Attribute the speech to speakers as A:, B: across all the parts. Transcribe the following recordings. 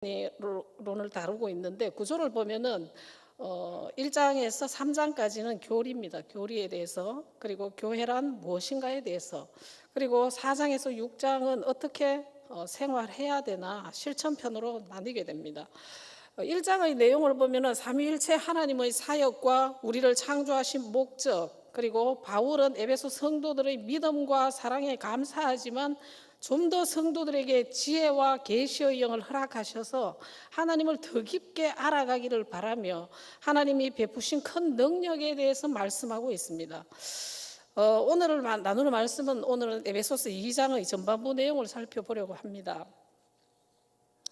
A: 론을 다루고 있는데 구조를 보면은 1장에서 3장까지는 교리입니다. 교리에 대해서, 그리고 교회란 무엇인가에 대해서, 그리고 4장에서 6장은 어떻게 생활해야 되나 실천편으로 나뉘게 됩니다. 1장의 내용을 보면은 삼위일체 하나님의 사역과 우리를 창조하신 목적, 그리고 바울은 에베소 성도들의 믿음과 사랑에 감사하지만 좀 더 성도들에게 지혜와 계시의 영을 허락하셔서 하나님을 더 깊게 알아가기를 바라며 하나님이 베푸신 큰 능력에 대해서 말씀하고 있습니다. 오늘 나누는 말씀은 오늘은 에베소서 2장의 전반부 내용을 살펴보려고 합니다.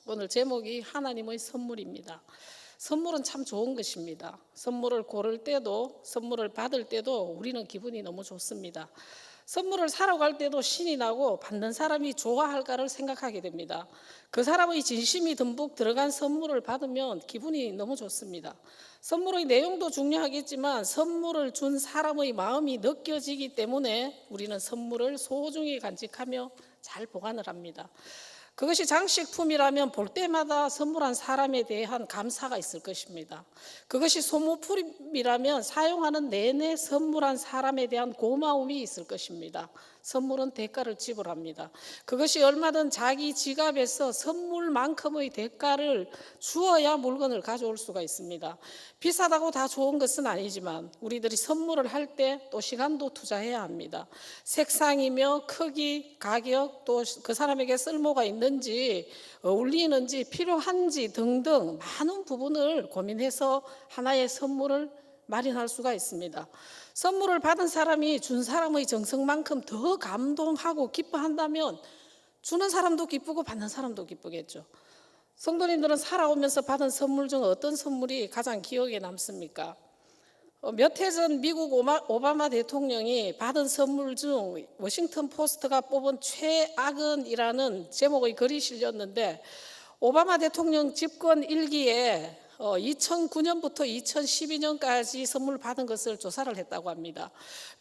A: 오늘 제목이 하나님의 선물입니다. 선물은 참 좋은 것입니다. 선물을 고를 때도, 선물을 받을 때도 우리는 기분이 너무 좋습니다. 선물을 사러 갈 때도 신이 나고 받는 사람이 좋아할까를 생각하게 됩니다. 그 사람의 진심이 듬뿍 들어간 선물을 받으면 기분이 너무 좋습니다. 선물의 내용도 중요하겠지만 선물을 준 사람의 마음이 느껴지기 때문에 우리는 선물을 소중히 간직하며 잘 보관을 합니다. 그것이 장식품이라면 볼 때마다 선물한 사람에 대한 감사가 있을 것입니다. 그것이 소모품이라면 사용하는 내내 선물한 사람에 대한 고마움이 있을 것입니다. 선물은 대가를 지불합니다. 그것이 얼마든 자기 지갑에서 선물만큼의 대가를 주어야 물건을 가져올 수가 있습니다. 비싸다고 다 좋은 것은 아니지만 우리들이 선물을 할 때 또 시간도 투자해야 합니다. 색상이며 크기, 가격, 또 그 사람에게 쓸모가 있는지, 어울리는지, 필요한지 등등 많은 부분을 고민해서 하나의 선물을 마련할 수가 있습니다. 선물을 받은 사람이 준 사람의 정성만큼 더 감동하고 기뻐한다면 주는 사람도 기쁘고 받는 사람도 기쁘겠죠. 성도님들은 살아오면서 받은 선물 중 어떤 선물이 가장 기억에 남습니까? 몇 해 전 미국 오바마 대통령이 받은 선물 중 워싱턴 포스트가 뽑은 최악은이라는 제목의 글이 실렸는데, 오바마 대통령 집권 1기에 2009년부터 2012년까지 선물 받은 것을 조사를 했다고 합니다.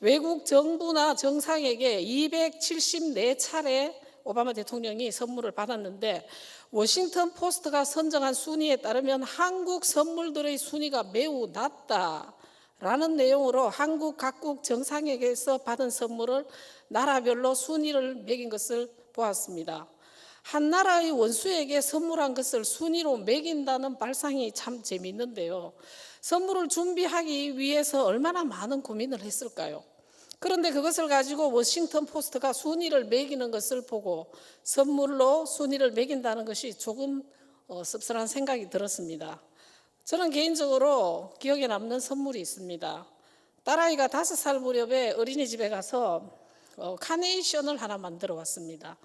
A: 외국 정부나 정상에게 274차례 오바마 대통령이 선물을 받았는데, 워싱턴 포스트가 선정한 순위에 따르면 한국 선물들의 순위가 매우 낮다라는 내용으로 한국 각국 정상에게서 받은 선물을 나라별로 순위를 매긴 것을 보았습니다. 한 나라의 원수에게 선물한 것을 순위로 매긴다는 발상이 참 재미있는데요. 선물을 준비하기 위해서 얼마나 많은 고민을 했을까요? 그런데 그것을 가지고 워싱턴 포스트가 순위를 매기는 것을 보고 선물로 순위를 매긴다는 것이 조금 씁쓸한 생각이 들었습니다. 저는 개인적으로 기억에 남는 선물이 있습니다. 딸아이가 5살 무렵에 어린이집에 가서 카네이션을 하나 만들어 왔습니다.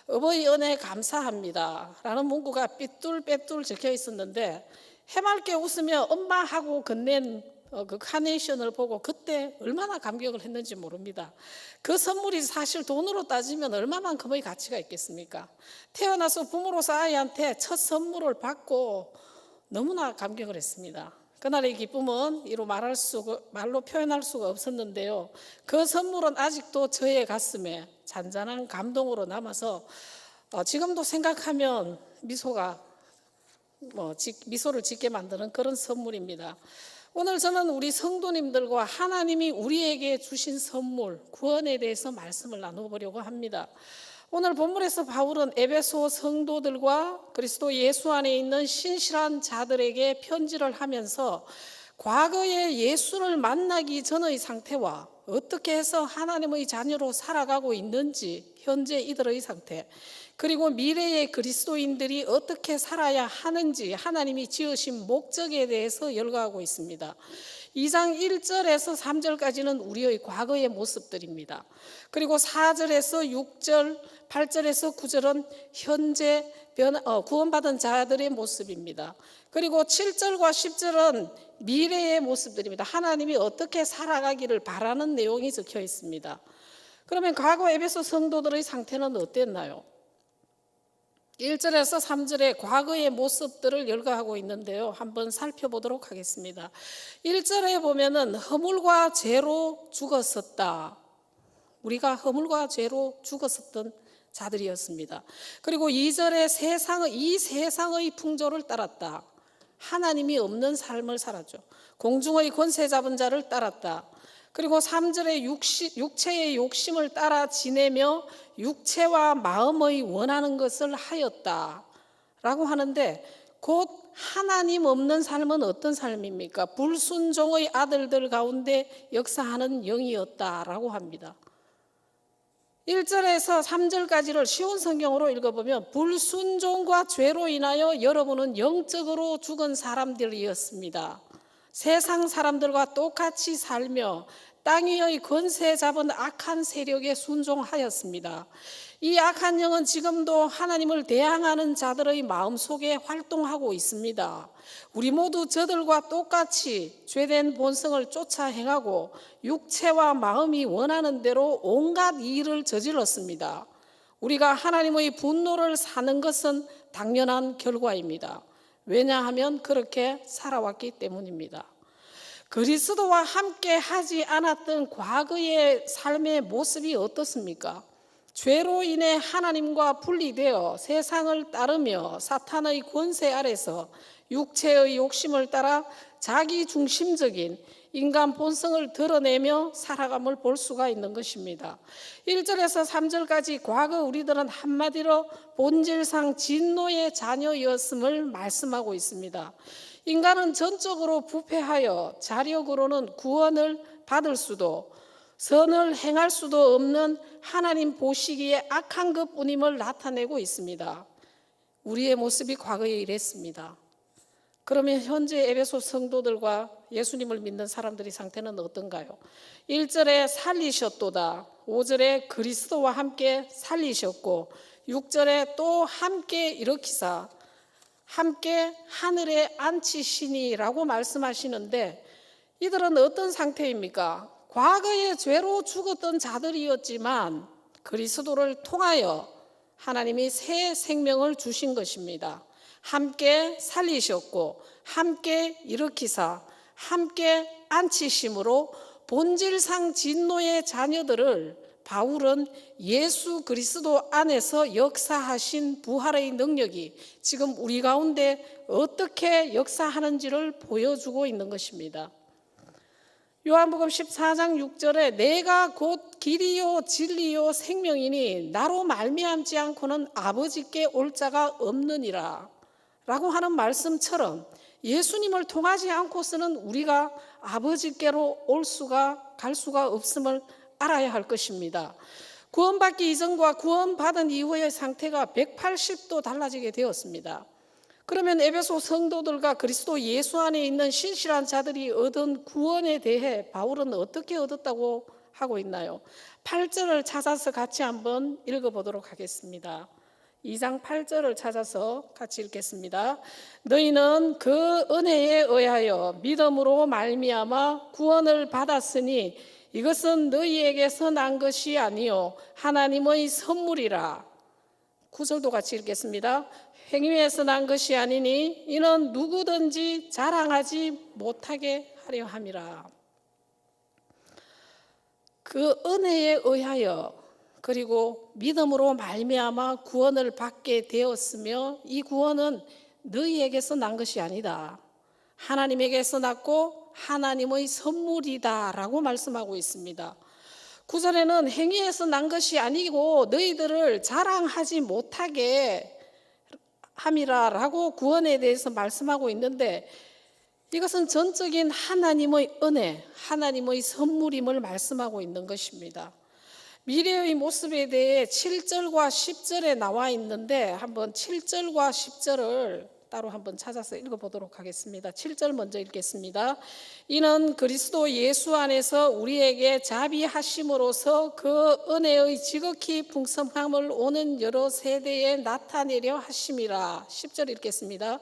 A: 어버이 은혜 감사합니다 라는 문구가 삐뚤빼뚤 적혀 있었는데, 해맑게 웃으며 엄마 하고 건넨 그 카네이션을 보고 그때 얼마나 감격을 했는지 모릅니다. 그 선물이 사실 돈으로 따지면 얼마만큼의 가치가 있겠습니까? 태어나서 부모로서 아이한테 첫 선물을 받고 너무나 감격을 했습니다. 그날의 기쁨은 이루 말로 표현할 수가 없었는데요. 그 선물은 아직도 저의 가슴에 잔잔한 감동으로 남아서 지금도 생각하면 미소를 짓게 만드는 그런 선물입니다. 오늘 저는 우리 성도님들과 하나님이 우리에게 주신 선물, 구원에 대해서 말씀을 나눠보려고 합니다. 오늘 본문에서 바울은 에베소 성도들과 그리스도 예수 안에 있는 신실한 자들에게 편지를 하면서 과거에 예수를 만나기 전의 상태와 어떻게 해서 하나님의 자녀로 살아가고 있는지, 현재 이들의 상태, 그리고 미래의 그리스도인들이 어떻게 살아야 하는지 하나님이 지으신 목적에 대해서 열거하고 있습니다. 2장 1절에서 3절까지는 우리의 과거의 모습들입니다. 그리고 4절에서 6절, 8절에서 9절은 현재 구원받은 자들의 모습입니다. 그리고 7절과 10절은 미래의 모습들입니다. 하나님이 어떻게 살아가기를 바라는 내용이 적혀 있습니다. 그러면 과거 에베소 성도들의 상태는 어땠나요? 1절에서 3절에 과거의 모습들을 열거하고 있는데요. 한번 살펴보도록 하겠습니다. 1절에 보면은 허물과 죄로 죽었었다. 우리가 허물과 죄로 죽었었던 자들이었습니다. 그리고 2절에 이 세상의 풍조를 따랐다. 하나님이 없는 삶을 살았죠. 공중의 권세 잡은 자를 따랐다. 그리고 3절에 육체의 욕심을 따라 지내며 육체와 마음의 원하는 것을 하였다 라고 하는데, 곧 하나님 없는 삶은 어떤 삶입니까? 불순종의 아들들 가운데 역사하는 영이었다라고 합니다. 1절에서 3절까지를 쉬운 성경으로 읽어보면, 불순종과 죄로 인하여 여러분은 영적으로 죽은 사람들이었습니다. 세상 사람들과 똑같이 살며 땅 위의 권세 잡은 악한 세력에 순종하였습니다. 이 악한 영은 지금도 하나님을 대항하는 자들의 마음속에 활동하고 있습니다. 우리 모두 저들과 똑같이 죄된 본성을 쫓아 행하고 육체와 마음이 원하는 대로 온갖 일을 저질렀습니다. 우리가 하나님의 분노를 사는 것은 당연한 결과입니다. 왜냐하면 그렇게 살아왔기 때문입니다. 그리스도와 함께 하지 않았던 과거의 삶의 모습이 어떻습니까? 죄로 인해 하나님과 분리되어 세상을 따르며 사탄의 권세 아래서 육체의 욕심을 따라 자기 중심적인 인간 본성을 드러내며 살아감을 볼 수가 있는 것입니다. 1절에서 3절까지 과거 우리들은 한마디로 본질상 진노의 자녀였음을 말씀하고 있습니다. 인간은 전적으로 부패하여 자력으로는 구원을 받을 수도 선을 행할 수도 없는 하나님 보시기에 악한 것뿐임을 나타내고 있습니다. 우리의 모습이 과거에 이랬습니다. 그러면 현재 에베소 성도들과 예수님을 믿는 사람들의 상태는 어떤가요? 1절에 살리셨도다, 5절에 그리스도와 함께 살리셨고, 6절에 또 함께 일으키사 함께 하늘에 앉히시니라고 말씀하시는데, 이들은 어떤 상태입니까? 과거에 죄로 죽었던 자들이었지만 그리스도를 통하여 하나님이 새 생명을 주신 것입니다. 함께 살리셨고 함께 일으키사 함께 앉히심으로 본질상 진노의 자녀들을 바울은 예수 그리스도 안에서 역사하신 부활의 능력이 지금 우리 가운데 어떻게 역사하는지를 보여주고 있는 것입니다. 요한복음 14장 6절에 내가 곧 길이요 진리요 생명이니 나로 말미암지 않고는 아버지께 올 자가 없느니라 라고 하는 말씀처럼, 예수님을 통하지 않고서는 우리가 아버지께로 갈 수가 없음을 알아야 할 것입니다. 구원받기 이전과 구원받은 이후의 상태가 180도 달라지게 되었습니다. 그러면 에베소 성도들과 그리스도 예수 안에 있는 신실한 자들이 얻은 구원에 대해 바울은 어떻게 얻었다고 하고 있나요? 8절을 찾아서 같이 한번 읽어보도록 하겠습니다. 2장 8절을 찾아서 같이 읽겠습니다. 너희는 그 은혜에 의하여 믿음으로 말미암아 구원을 받았으니 이것은 너희에게서 난 것이 아니요 하나님의 선물이라. 9절도 같이 읽겠습니다. 행위에서 난 것이 아니니 이는 누구든지 자랑하지 못하게 하려 함이라. 그 은혜에 의하여 그리고 믿음으로 말미암아 구원을 받게 되었으며, 이 구원은 너희에게서 난 것이 아니다, 하나님에게서 났고 하나님의 선물이다 라고 말씀하고 있습니다. 9절에는 행위에서 난 것이 아니고 너희들을 자랑하지 못하게 함이라 라고 구원에 대해서 말씀하고 있는데, 이것은 전적인 하나님의 은혜, 하나님의 선물임을 말씀하고 있는 것입니다. 미래의 모습에 대해 7절과 10절에 나와 있는데 한번 7절과 10절을 따로 한번 찾아서 읽어보도록 하겠습니다. 7절 먼저 읽겠습니다. 이는 그리스도 예수 안에서 우리에게 자비하심으로써 그 은혜의 지극히 풍성함을 오는 여러 세대에 나타내려 하심이라. 10절 읽겠습니다.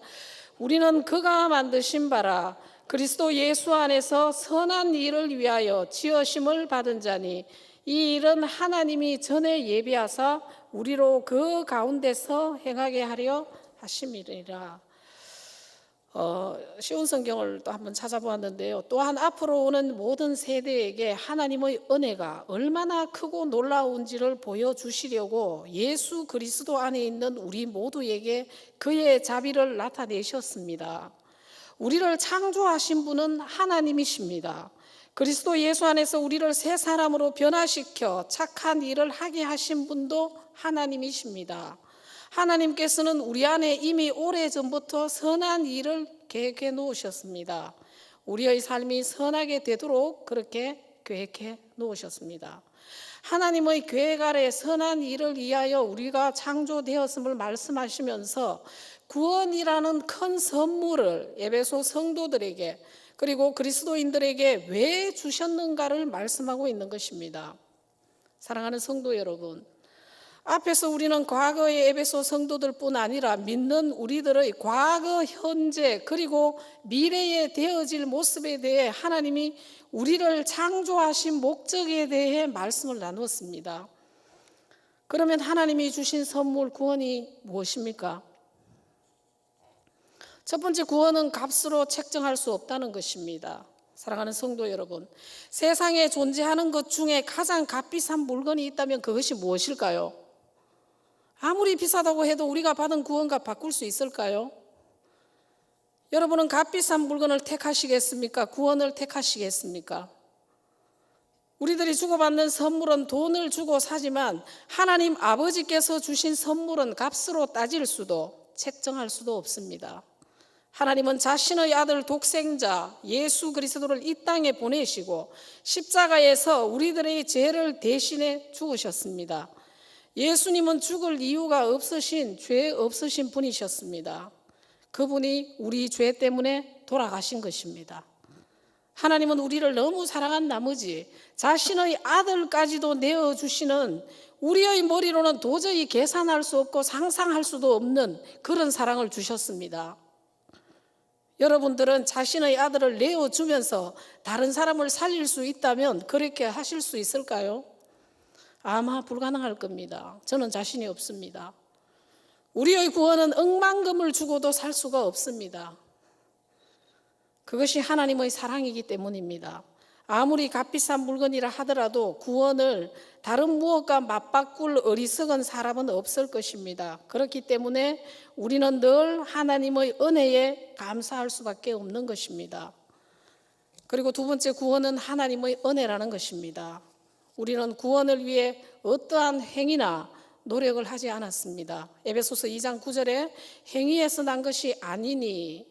A: 우리는 그가 만드신 바라 그리스도 예수 안에서 선한 일을 위하여 지으심을 받은 자니 이 일은 하나님이 전에 예비하사 우리로 그 가운데서 행하게 하려 하심이라. 쉬운 성경을 또 한번 찾아보았는데요. 또한 앞으로 오는 모든 세대에게 하나님의 은혜가 얼마나 크고 놀라운지를 보여주시려고 예수 그리스도 안에 있는 우리 모두에게 그의 자비를 나타내셨습니다. 우리를 창조하신 분은 하나님이십니다. 그리스도 예수 안에서 우리를 새 사람으로 변화시켜 착한 일을 하게 하신 분도 하나님이십니다. 하나님께서는 우리 안에 이미 오래전부터 선한 일을 계획해 놓으셨습니다. 우리의 삶이 선하게 되도록 그렇게 계획해 놓으셨습니다. 하나님의 계획 아래 선한 일을 위하여 우리가 창조되었음을 말씀하시면서 구원이라는 큰 선물을 에베소 성도들에게 그리고 그리스도인들에게 왜 주셨는가를 말씀하고 있는 것입니다. 사랑하는 성도 여러분, 앞에서 우리는 과거의 에베소 성도들뿐 아니라 믿는 우리들의 과거, 현재 그리고 미래에 되어질 모습에 대해 하나님이 우리를 창조하신 목적에 대해 말씀을 나누었습니다. 그러면 하나님이 주신 선물 구원이 무엇입니까? 첫 번째, 구원은 값으로 책정할 수 없다는 것입니다. 사랑하는 성도 여러분, 세상에 존재하는 것 중에 가장 값비싼 물건이 있다면 그것이 무엇일까요? 아무리 비싸다고 해도 우리가 받은 구원과 바꿀 수 있을까요? 여러분은 값비싼 물건을 택하시겠습니까? 구원을 택하시겠습니까? 우리들이 주고받는 선물은 돈을 주고 사지만 하나님 아버지께서 주신 선물은 값으로 따질 수도 책정할 수도 없습니다. 하나님은 자신의 아들 독생자 예수 그리스도를 이 땅에 보내시고 십자가에서 우리들의 죄를 대신해 죽으셨습니다. 예수님은 죽을 이유가 없으신 죄 없으신 분이셨습니다. 그분이 우리 죄 때문에 돌아가신 것입니다. 하나님은 우리를 너무 사랑한 나머지 자신의 아들까지도 내어주시는 우리의 머리로는 도저히 계산할 수 없고 상상할 수도 없는 그런 사랑을 주셨습니다. 여러분들은 자신의 아들을 내어주면서 다른 사람을 살릴 수 있다면 그렇게 하실 수 있을까요? 아마 불가능할 겁니다. 저는 자신이 없습니다. 우리의 구원은 억만금을 주고도 살 수가 없습니다. 그것이 하나님의 사랑이기 때문입니다. 아무리 값비싼 물건이라 하더라도 구원을 다른 무엇과 맞바꿀 어리석은 사람은 없을 것입니다. 그렇기 때문에 우리는 늘 하나님의 은혜에 감사할 수밖에 없는 것입니다. 그리고 두 번째, 구원은 하나님의 은혜라는 것입니다. 우리는 구원을 위해 어떠한 행위나 노력을 하지 않았습니다. 에베소서 2장 9절에 행위에서 난 것이 아니니,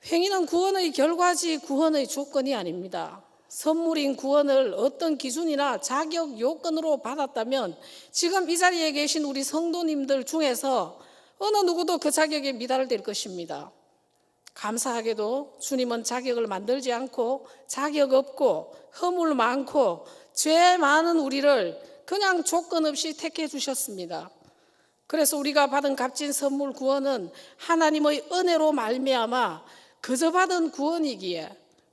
A: 행위는 구원의 결과지 구원의 조건이 아닙니다. 선물인 구원을 어떤 기준이나 자격 요건으로 받았다면 지금 이 자리에 계신 우리 성도님들 중에서 어느 누구도 그 자격에 미달될 것입니다. 감사하게도 주님은 자격을 만들지 않고 자격 없고 허물 많고 죄 많은 우리를 그냥 조건 없이 택해 주셨습니다. 그래서 우리가 받은 값진 선물 구원은 하나님의 은혜로 말미암아 그저 받은 구원이기에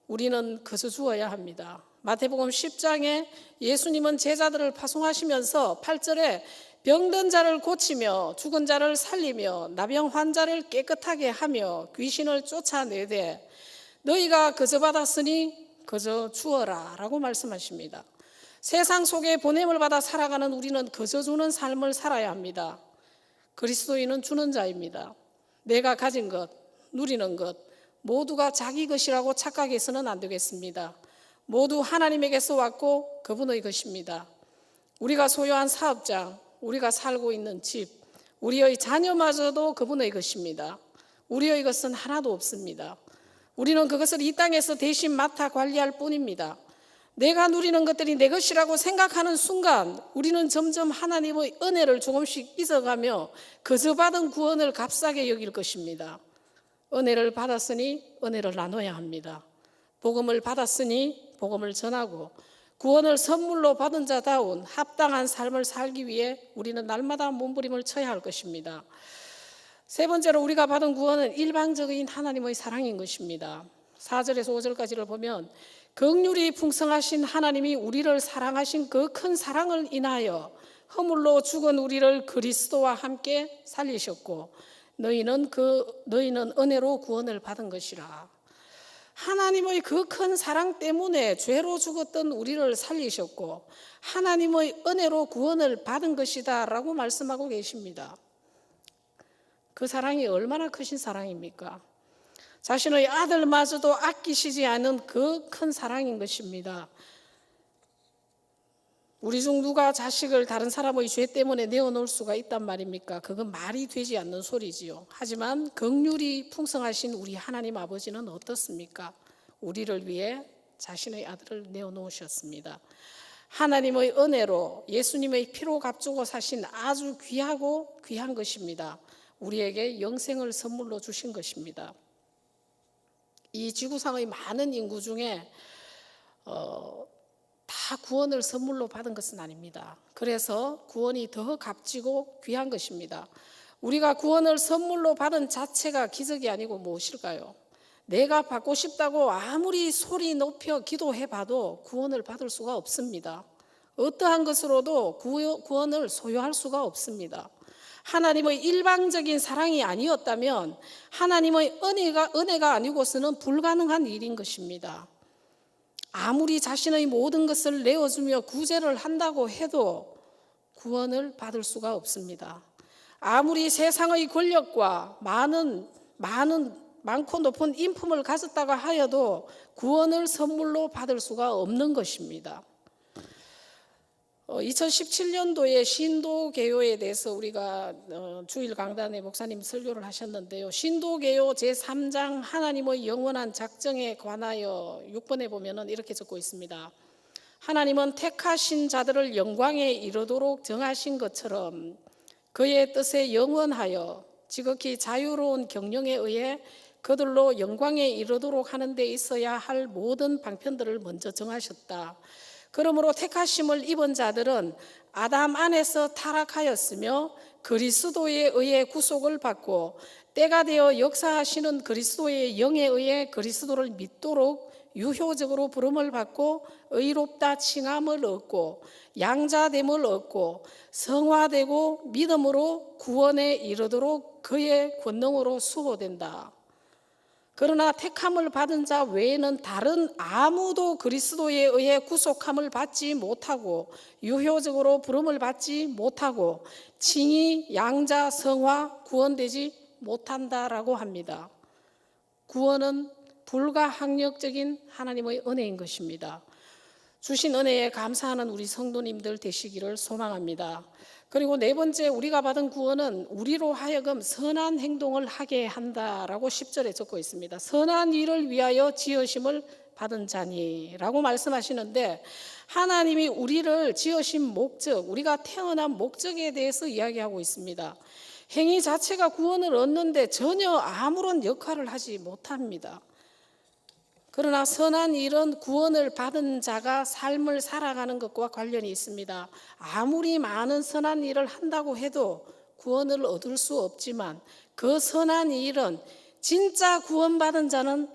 A: 우리는 그저 주어야 합니다. 마태복음 10장에 예수님은 제자들을 파송하시면서 8절에 병든 자를 고치며 죽은 자를 살리며 나병 환자를 깨끗하게 하며 귀신을 쫓아내되 너희가 그저 받았으니 그저 주어라 라고 말씀하십니다. 세상 속에 보냄을 받아 살아가는 우리는 그저 주는 삶을 살아야 합니다. 그리스도인은 주는 자입니다. 내가 가진 것, 누리는 것 모두가 자기 것이라고 착각해서는 안 되겠습니다. 모두 하나님에게서 왔고 그분의 것입니다. 우리가 소유한 사업장, 우리가 살고 있는 집, 우리의 자녀마저도 그분의 것입니다. 우리의 것은 하나도 없습니다. 우리는 그것을 이 땅에서 대신 맡아 관리할 뿐입니다. 내가 누리는 것들이 내 것이라고 생각하는 순간 우리는 점점 하나님의 은혜를 조금씩 잊어가며 그저 받은 구원을 값싸게 여길 것입니다. 은혜를 받았으니 은혜를 나눠야 합니다. 복음을 받았으니 복음을 전하고 구원을 선물로 받은 자다운 합당한 삶을 살기 위해 우리는 날마다 몸부림을 쳐야 할 것입니다. 세 번째로 우리가 받은 구원은 일방적인 하나님의 사랑인 것입니다. 4절에서 5절까지를 보면 긍휼이 풍성하신 하나님이 우리를 사랑하신 그 큰 사랑을 인하여 허물로 죽은 우리를 그리스도와 함께 살리셨고 너희는 은혜로 구원을 받은 것이라. 하나님의 그 큰 사랑 때문에 죄로 죽었던 우리를 살리셨고 하나님의 은혜로 구원을 받은 것이다 라고 말씀하고 계십니다. 그 사랑이 얼마나 크신 사랑입니까? 자신의 아들마저도 아끼시지 않은 그 큰 사랑인 것입니다. 우리 중 누가 자식을 다른 사람의 죄 때문에 내어놓을 수가 있단 말입니까? 그건 말이 되지 않는 소리지요. 하지만 긍휼이 풍성하신 우리 하나님 아버지는 어떻습니까? 우리를 위해 자신의 아들을 내어놓으셨습니다. 하나님의 은혜로 예수님의 피로 값주고 사신 아주 귀하고 귀한 것입니다. 우리에게 영생을 선물로 주신 것입니다. 이 지구상의 많은 인구 중에 다 구원을 선물로 받은 것은 아닙니다. 그래서 구원이 더 값지고 귀한 것입니다. 우리가 구원을 선물로 받은 자체가 기적이 아니고 무엇일까요? 내가 받고 싶다고 아무리 소리 높여 기도해봐도 구원을 받을 수가 없습니다. 어떠한 것으로도 구원을 소유할 수가 없습니다. 하나님의 일방적인 사랑이 아니었다면 하나님의 은혜가 아니고서는 불가능한 일인 것입니다. 아무리 자신의 모든 것을 내어주며 구제를 한다고 해도 구원을 받을 수가 없습니다. 아무리 세상의 권력과 많고 높은 인품을 가졌다고 하여도 구원을 선물로 받을 수가 없는 것입니다. 2017년도에 신도개요에 대해서 우리가 주일 강단에 목사님 설교를 하셨는데요. 신도개요 제3장 하나님의 영원한 작정에 관하여 6번에 보면 이렇게 적고 있습니다. 하나님은 택하신 자들을 영광에 이르도록 정하신 것처럼 그의 뜻에 영원하여 지극히 자유로운 경영에 의해 그들로 영광에 이르도록 하는 데 있어야 할 모든 방편들을 먼저 정하셨다. 그러므로 택하심을 입은 자들은 아담 안에서 타락하였으며 그리스도에 의해 구속을 받고 때가 되어 역사하시는 그리스도의 영에 의해 그리스도를 믿도록 유효적으로 부름을 받고 의롭다 칭함을 얻고 양자됨을 얻고 성화되고 믿음으로 구원에 이르도록 그의 권능으로 수호된다. 그러나 택함을 받은 자 외에는 다른 아무도 그리스도에 의해 구속함을 받지 못하고 유효적으로 부름을 받지 못하고 칭의, 양자, 성화, 구원되지 못한다라고 합니다. 구원은 불가항력적인 하나님의 은혜인 것입니다. 주신 은혜에 감사하는 우리 성도님들 되시기를 소망합니다. 그리고 네 번째, 우리가 받은 구원은 우리로 하여금 선한 행동을 하게 한다라고 10절에 적고 있습니다. 선한 일을 위하여 지으심을 받은 자니라고 말씀하시는데 하나님이 우리를 지으신 목적, 우리가 태어난 목적에 대해서 이야기하고 있습니다. 행위 자체가 구원을 얻는데 전혀 아무런 역할을 하지 못합니다. 그러나 선한 일은 구원을 받은 자가 삶을 살아가는 것과 관련이 있습니다. 아무리 많은 선한 일을 한다고 해도 구원을 얻을 수 없지만 그 선한 일은 진짜 구원받은 자는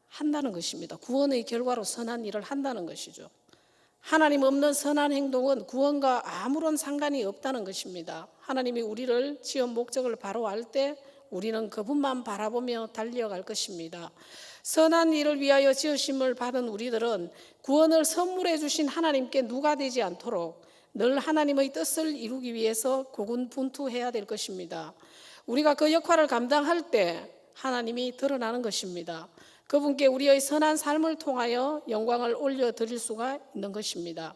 A: 한다는 것입니다. 구원의 결과로 선한 일을 한다는 것이죠. 하나님 없는 선한 행동은 구원과 아무런 상관이 없다는 것입니다. 하나님이 우리를 지은 목적을 바로 알 때 우리는 그분만 바라보며 달려갈 것입니다. 선한 일을 위하여 지으심을 받은 우리들은 구원을 선물해 주신 하나님께 누가 되지 않도록 늘 하나님의 뜻을 이루기 위해서 고군분투해야 될 것입니다. 우리가 그 역할을 감당할 때 하나님이 드러나는 것입니다. 그분께 우리의 선한 삶을 통하여 영광을 올려드릴 수가 있는 것입니다.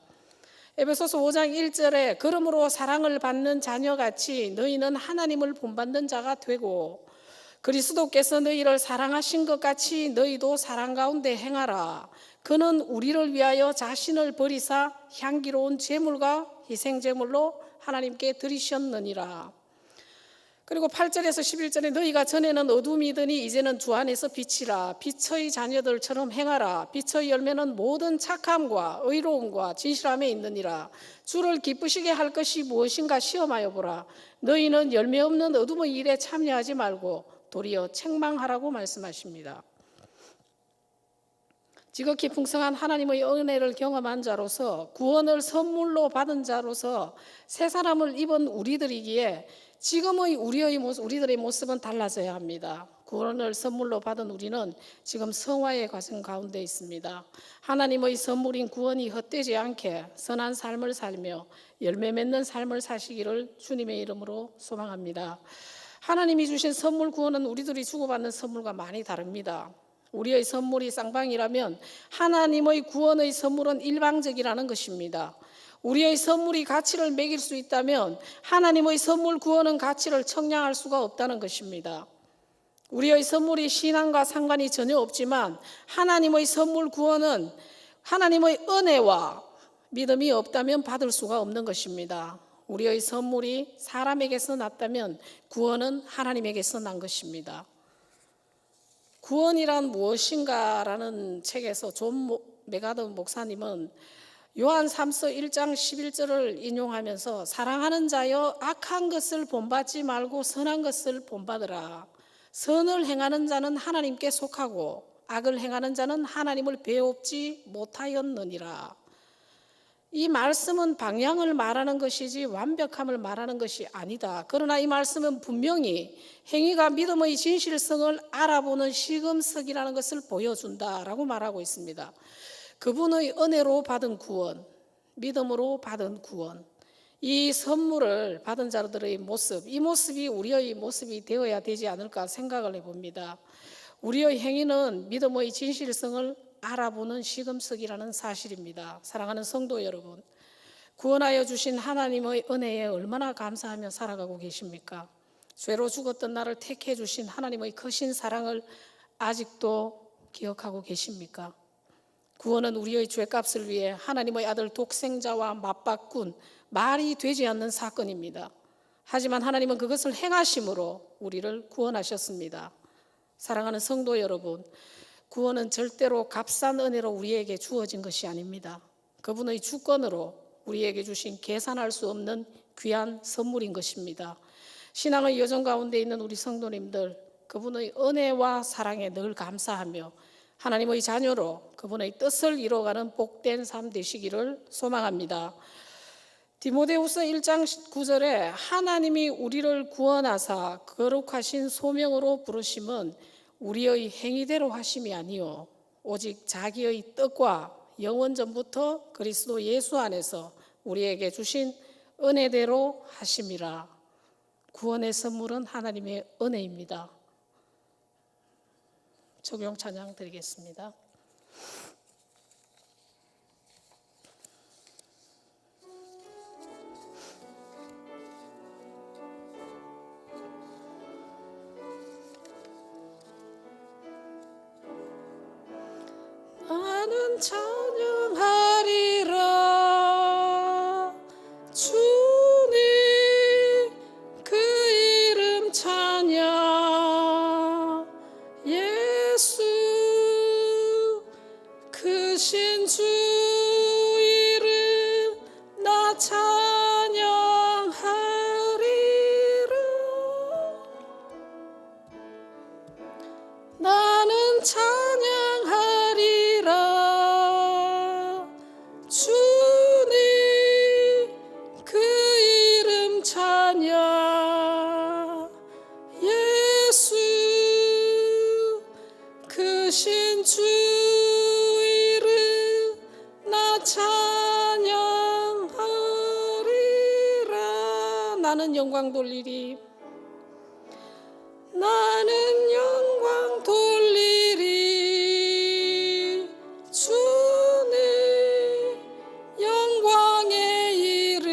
A: 에베소서 5장 1절에 그러므로 사랑을 받는 자녀같이 너희는 하나님을 본받는 자가 되고 그리스도께서 너희를 사랑하신 것 같이 너희도 사랑 가운데 행하라. 그는 우리를 위하여 자신을 버리사 향기로운 제물과 희생제물로 하나님께 드리셨느니라. 그리고 8절에서 11절에 너희가 전에는 어둠이더니 이제는 주 안에서 빛이라. 빛의 자녀들처럼 행하라. 빛의 열매는 모든 착함과 의로움과 진실함에 있느니라. 주를 기쁘시게 할 것이 무엇인가 시험하여 보라. 너희는 열매 없는 어둠의 일에 참여하지 말고 도리어 책망하라고 말씀하십니다. 지극히 풍성한 하나님의 은혜를 경험한 자로서 구원을 선물로 받은 자로서 새 사람을 입은 우리들이기에 지금의 우리들의 모습은 달라져야 합니다. 구원을 선물로 받은 우리는 지금 성화의 과정 가운데 있습니다. 하나님의 선물인 구원이 헛되지 않게 선한 삶을 살며 열매 맺는 삶을 사시기를 주님의 이름으로 소망합니다. 하나님이 주신 선물 구원은 우리들이 주고받는 선물과 많이 다릅니다. 우리의 선물이 쌍방이라면 하나님의 구원의 선물은 일방적이라는 것입니다. 우리의 선물이 가치를 매길 수 있다면 하나님의 선물 구원은 가치를 청량할 수가 없다는 것입니다. 우리의 선물이 신앙과 상관이 전혀 없지만 하나님의 선물 구원은 하나님의 은혜와 믿음이 없다면 받을 수가 없는 것입니다. 우리의 선물이 사람에게서 났다면 구원은 하나님에게서 난 것입니다. 구원이란 무엇인가라는 책에서 존 메가더 목사님은 요한 3서 1장 11절을 인용하면서 사랑하는 자여 악한 것을 본받지 말고 선한 것을 본받으라. 선을 행하는 자는 하나님께 속하고 악을 행하는 자는 하나님을 배웁지 못하였느니라. 이 말씀은 방향을 말하는 것이지 완벽함을 말하는 것이 아니다. 그러나 이 말씀은 분명히 행위가 믿음의 진실성을 알아보는 시금석이라는 것을 보여준다라고 말하고 있습니다. 그분의 은혜로 받은 구원, 믿음으로 받은 구원, 이 선물을 받은 자들의 모습, 이 모습이 우리의 모습이 되어야 되지 않을까 생각을 해봅니다. 우리의 행위는 믿음의 진실성을 알아보는 시금석이라는 사실입니다. 사랑하는 성도 여러분, 구원하여 주신 하나님의 은혜에 얼마나 감사하며 살아가고 계십니까? 죄로 죽었던 나를 택해 주신 하나님의 크신 사랑을 아직도 기억하고 계십니까? 구원은 우리의 죄값을 위해 하나님의 아들 독생자와 맞바꾼 말이 되지 않는 사건입니다. 하지만 하나님은 그것을 행하심으로 우리를 구원하셨습니다. 사랑하는 성도 여러분, 구원은 절대로 값싼 은혜로 우리에게 주어진 것이 아닙니다. 그분의 주권으로 우리에게 주신 계산할 수 없는 귀한 선물인 것입니다. 신앙의 여정 가운데 있는 우리 성도님들, 그분의 은혜와 사랑에 늘 감사하며 하나님의 자녀로 그분의 뜻을 이루어가는 복된 삶 되시기를 소망합니다. 디모데후서 1장 9절에 하나님이 우리를 구원하사 거룩하신 소명으로 부르심은 우리의 행위대로 하심이 아니요 오직 자기의 뜻과 영원 전부터 그리스도 예수 안에서 우리에게 주신 은혜대로 하심이라. 구원의 선물은 하나님의 은혜입니다. 적용 찬양 드리겠습니다. 나는 찬양하리라 주님 그 이름 찬양 예수 크신 주 이름 나 찬양하리라. 나는 찬양하리라 주님 그 이름 찬양 예수 크신 주 이름 나 찬양하리라. 나는 영광 돌리리 나는 영광 돌리리 주님 영광의 이름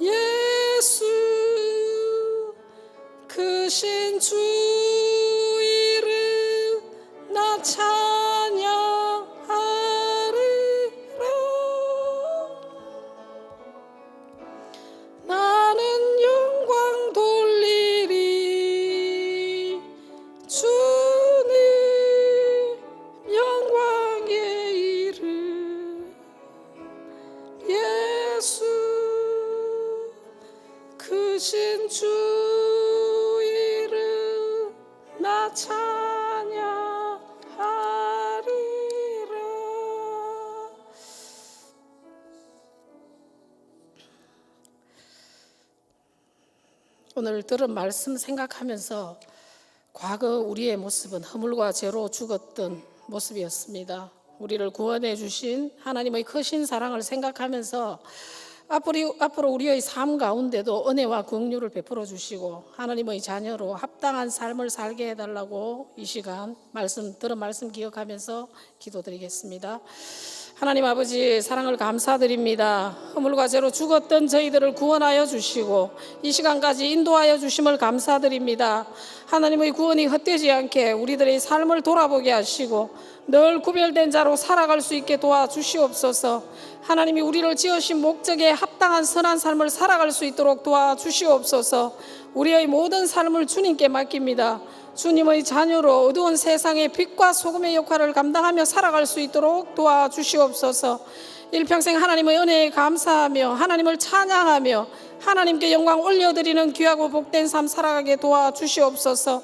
A: 예수 크신 주 이름 나 찬양하리라. 나는 영광 돌리리 주님 영광의 이름 예수 크신 주 이름 나 찬양하리라. 오늘 들은 말씀 생각하면서 과거 우리의 모습은 허물과 죄로 죽었던 모습이었습니다. 우리를 구원해 주신 하나님의 크신 사랑을 생각하면서 앞으로 우리의 삶 가운데도 은혜와 긍휼을 베풀어 주시고 하나님의 자녀로 합당한 삶을 살게 해달라고 이 시간 들은 말씀 기억하면서 기도드리겠습니다. 하나님 아버지, 사랑을 감사드립니다. 허물과 죄로 죽었던 저희들을 구원하여 주시고 이 시간까지 인도하여 주심을 감사드립니다. 하나님의 구원이 헛되지 않게 우리들의 삶을 돌아보게 하시고 늘 구별된 자로 살아갈 수 있게 도와주시옵소서. 하나님이 우리를 지으신 목적에 합당한 선한 삶을 살아갈 수 있도록 도와주시옵소서. 우리의 모든 삶을 주님께 맡깁니다. 주님의 자녀로 어두운 세상의 빛과 소금의 역할을 감당하며 살아갈 수 있도록 도와주시옵소서. 일평생 하나님의 은혜에 감사하며 하나님을 찬양하며 하나님께 영광 올려드리는 귀하고 복된 삶 살아가게 도와주시옵소서.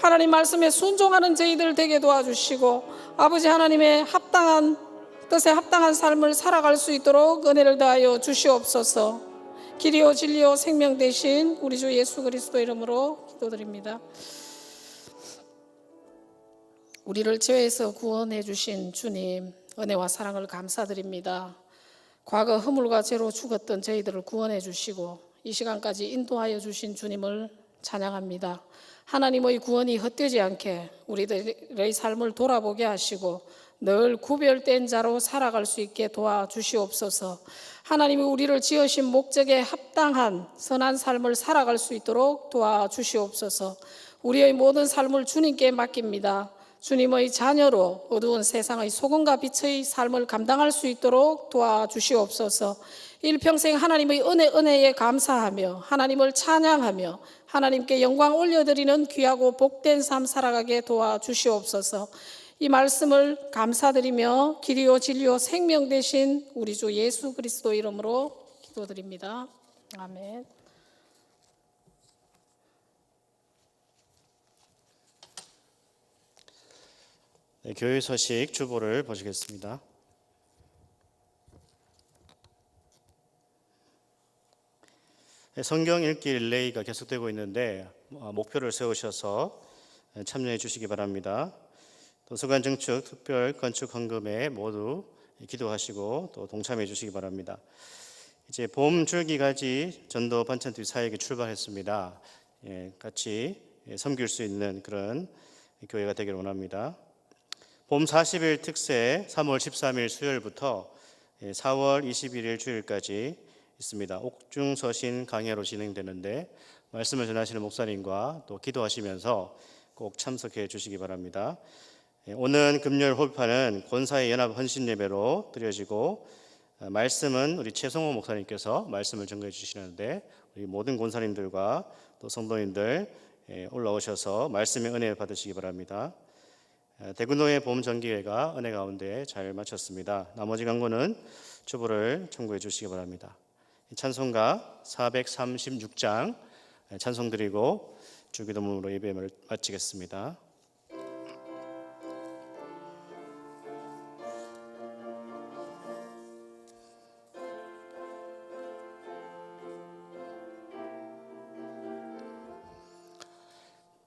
A: 하나님 말씀에 순종하는 저희들 되게 도와주시고 아버지 하나님의 합당한 뜻에 합당한 삶을 살아갈 수 있도록 은혜를 다하여 주시옵소서. 길이요 진리요 생명 되신 우리 주 예수 그리스도 이름으로 기도드립니다. 우리를 죄에서 구원해 주신 주님 은혜와 사랑을 감사드립니다. 과거 허물과 죄로 죽었던 저희들을 구원해 주시고 이 시간까지 인도하여 주신 주님을 찬양합니다. 하나님의 구원이 헛되지 않게 우리들의 삶을 돌아보게 하시고 늘 구별된 자로 살아갈 수 있게 도와주시옵소서. 하나님이 우리를 지으신 목적에 합당한 선한 삶을 살아갈 수 있도록 도와주시옵소서. 우리의 모든 삶을 주님께 맡깁니다. 주님의 자녀로 어두운 세상의 소금과 빛의 삶을 감당할 수 있도록 도와주시옵소서. 일평생 하나님의 은혜에 감사하며 하나님을 찬양하며 하나님께 영광 올려드리는 귀하고 복된 삶 살아가게 도와주시옵소서. 이 말씀을 감사드리며 길이요 진리요 생명 되신 우리 주 예수 그리스도 이름으로 기도드립니다. 아멘.
B: 네, 교회 소식 주보를 보시겠습니다. 성경 읽기 릴레이가 계속되고 있는데 목표를 세우셔서 참여해 주시기 바랍니다. 도서관 증축 특별 건축 헌금에 모두 기도하시고 또 동참해 주시기 바랍니다. 이제 봄 줄기가지 전도 반찬투 사역이 출발했습니다. 같이 섬길 수 있는 그런 교회가 되기를 원합니다. 봄 40일 특세 3월 13일 수요일부터 4월 21일 주일까지 있습니다. 옥중서신 강해로 진행되는데 말씀을 전하시는 목사님과 또 기도하시면서 꼭 참석해 주시기 바랍니다. 오는 금요일 호흡하는 권사의 연합 헌신 예배로 드려지고 말씀은 우리 최성호 목사님께서 말씀을 전가해 주시는데 우리 모든 권사님들과 또 성도님들 올라오셔서 말씀의 은혜를 받으시기 바랍니다. 대구노회 봄정기회가 은혜 가운데 잘 마쳤습니다. 나머지 강구는 주보를 청구해 주시기 바랍니다. 찬송가 436장 찬송 드리고 주기도문으로 예배를 마치겠습니다.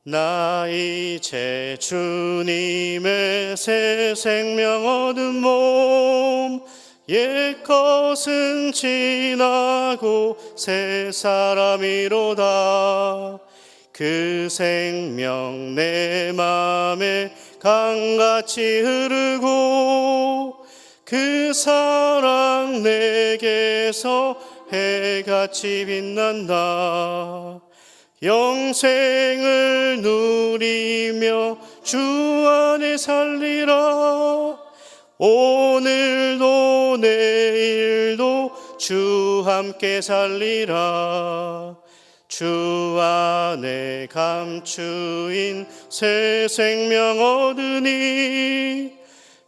B: 나 이제 주님의 새 생명 얻은 몸 옛것은 지나고 새 사람이로다. 그 생명 내 맘에 강같이 흐르고 그 사랑 내게서 해같이 빛난다. 영생을 누리며 주 안에 살리라. 오늘도 내일도 주 함께 살리라. 주 안에 감추인 새 생명 얻으니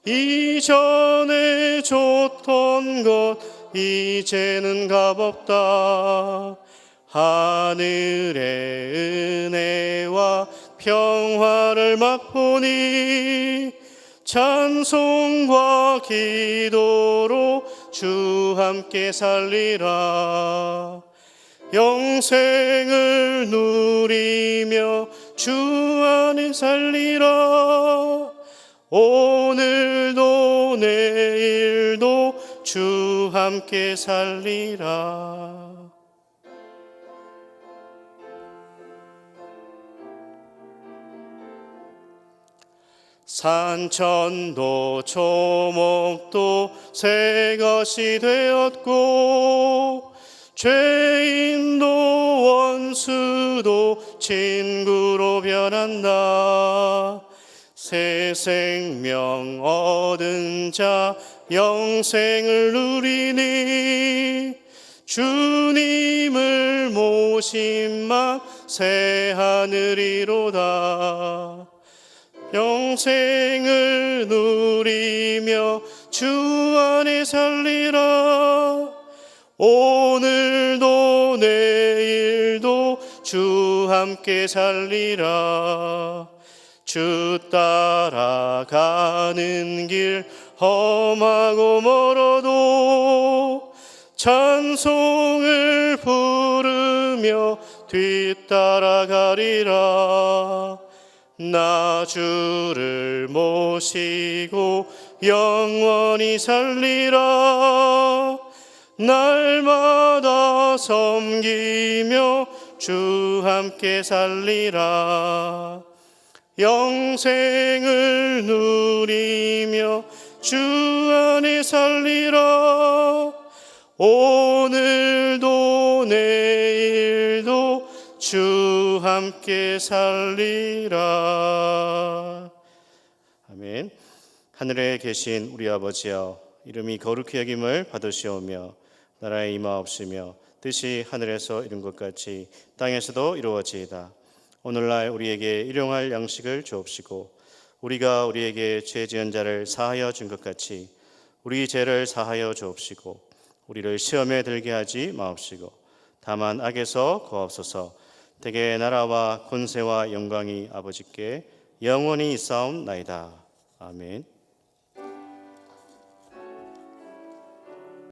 B: 이전에 줬던 것 이제는 값없다. 하늘의 은혜와 평화를 맛보니 찬송과 기도로 주 함께 살리라. 영생을 누리며 주 안에 살리라. 오늘도 내일도 주 함께 살리라. 산천도 초목도 새 것이 되었고, 죄인도 원수도 친구로 변한다. 새 생명 얻은 자 영생을 누리니, 주님을 모심만 새 하늘이로다. 영생을 누리며 주 안에 살리라. 오늘도 내일도 주 함께 살리라. 주 따라가는 길 험하고 멀어도 찬송을 부르며 뒤따라가리라. 나 주를 모시고 영원히 살리라. 날마다 섬기며 주 함께 살리라. 영생을 누리며 주 안에 살리라. 오늘도 내일도 주 함께 살리라. 아멘. 하늘에 계신 우리 아버지여, 이름이 거룩히 여김을 받으시오며 나라에 임하옵시며 뜻이 하늘에서 이룬 것 같이 땅에서도 이루어지이다. 오늘날 우리에게 일용할 양식을 주옵시고, 우리가 우리에게 죄 지은 자를 사하여 준 것 같이 우리 죄를 사하여 주옵시고, 우리를 시험에 들게 하지 마옵시고 다만 악에서 구하옵소서. 대개 나라와 권세와 영광이 아버지께 영원히 있사옵나이다. 아멘.